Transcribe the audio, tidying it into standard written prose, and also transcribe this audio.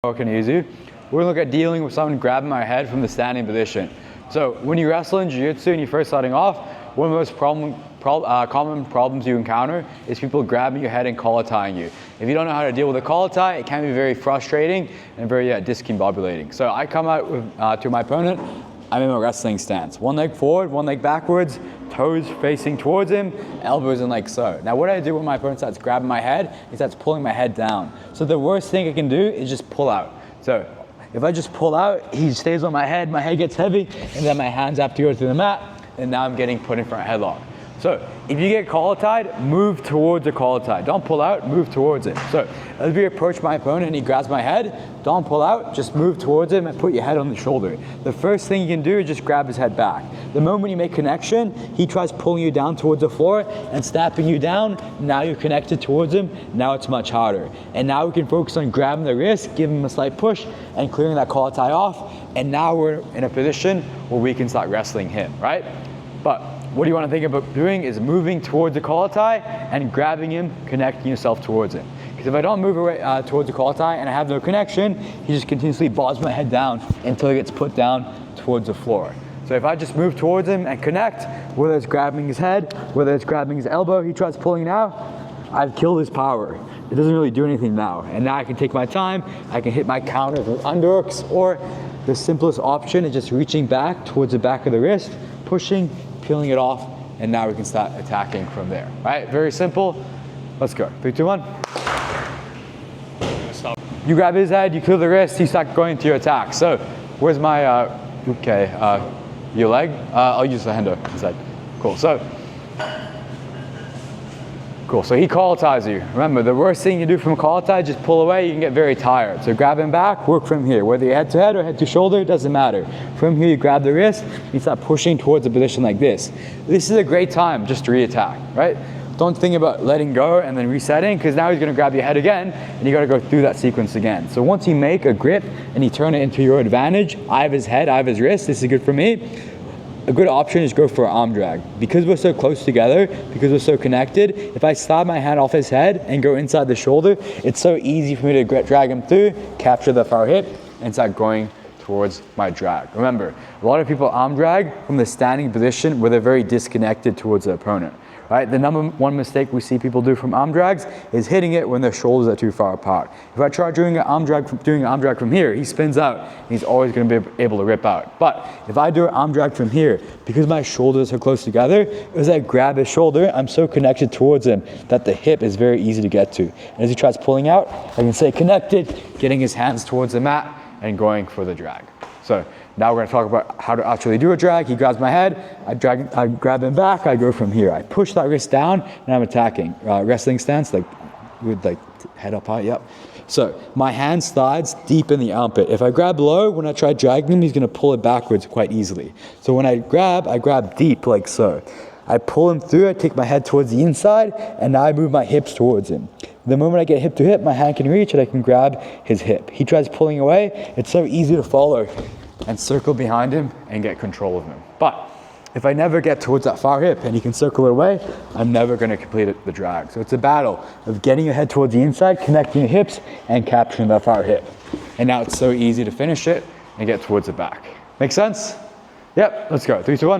I can use you. We're gonna look at dealing with someone grabbing my head from the standing position. So when you wrestle in jiu-jitsu and you're first starting off, one of the most common problems you encounter is people grabbing your head and collar tying you. If you don't know how to deal with a collar tie, it can be very frustrating and very discombobulating. So I come out with, to my opponent, I'm in a wrestling stance. One leg forward, one leg backwards, toes facing towards him, elbows in like so. Now what I do when my opponent starts grabbing my head, he starts pulling my head down. So the worst thing I can do is just pull out. So if I just pull out, he stays on my head gets heavy, and then my hands have to go through the mat, and now I'm getting put in front headlock. So if you get collar tied, move towards the collar tie. Don't pull out, move towards it. So as we approach my opponent and he grabs my head, don't pull out, just move towards him and put your head on the shoulder. The first thing you can do is just grab his head back. The moment you make connection, he tries pulling you down towards the floor and snapping you down. Now you're connected towards him, now it's much harder. And now we can focus on grabbing the wrist, giving him a slight push and clearing that collar tie off. And now we're in a position where we can start wrestling him, right? But what you want to think about doing is moving towards the collar tie and grabbing him, connecting yourself towards him. Because if I don't move away towards the collar tie and I have no connection, he just continuously bobs my head down until he gets put down towards the floor. So if I just move towards him and connect, whether it's grabbing his head, whether it's grabbing his elbow, he tries pulling now, I've killed his power. It doesn't really do anything now. And now I can take my time, I can hit my counters with underhooks, or the simplest option is just reaching back towards the back of the wrist, pushing, peeling it off, and now we can start attacking from there, right? Very simple. Let's go. 3, 2, 1. Stop. You grab his head, you clear the wrist, you start going to your attack. So where's my, your leg? I'll use the hendo instead. Cool, so he collar ties you. Remember, the worst thing you do from a collar tie, just pull away, you can get very tired. So grab him back, work from here. Whether you're head to head or head to shoulder, it doesn't matter. From here, you grab the wrist, you start pushing towards a position like this. This is a great time just to re-attack, right? Don't think about letting go and then resetting, because now he's gonna grab your head again, and you gotta go through that sequence again. So once you make a grip and you turn it into your advantage, I have his head, I have his wrist, this is good for me. A good option is go for an arm drag. Because we're so close together, because we're so connected, if I slide my hand off his head and go inside the shoulder, it's so easy for me to drag him through, capture the far hip, and start going towards my drag. Remember, a lot of people arm drag from the standing position where they're very disconnected towards the opponent. Right? The number one mistake we see people do from arm drags is hitting it when their shoulders are too far apart. If I try doing an arm drag from here, he spins out, and he's always going to be able to rip out. But if I do an arm drag from here, because my shoulders are close together, as I grab his shoulder, I'm so connected towards him that the hip is very easy to get to. And as he tries pulling out, I can stay connected, getting his hands towards the mat and going for the drag. So now we're going to talk about how to actually do a drag. He grabs my head, I grab him back, I go from here. I push that wrist down, and I'm attacking. Wrestling stance, like with head up high, yep. So my hand slides deep in the armpit. If I grab low, when I try dragging him, he's going to pull it backwards quite easily. So when I grab deep like so. I pull him through, I take my head towards the inside, and now I move my hips towards him. The moment I get hip to hip, my hand can reach and I can grab his hip. He tries pulling away, it's so easy to follow and circle behind him and get control of him. But if I never get towards that far hip and he can circle it away, I'm never gonna complete the drag. So it's a battle of getting your head towards the inside, connecting your hips, and capturing that far hip. And now it's so easy to finish it and get towards the back. Make sense? Yep, let's go. 3, 2, 1.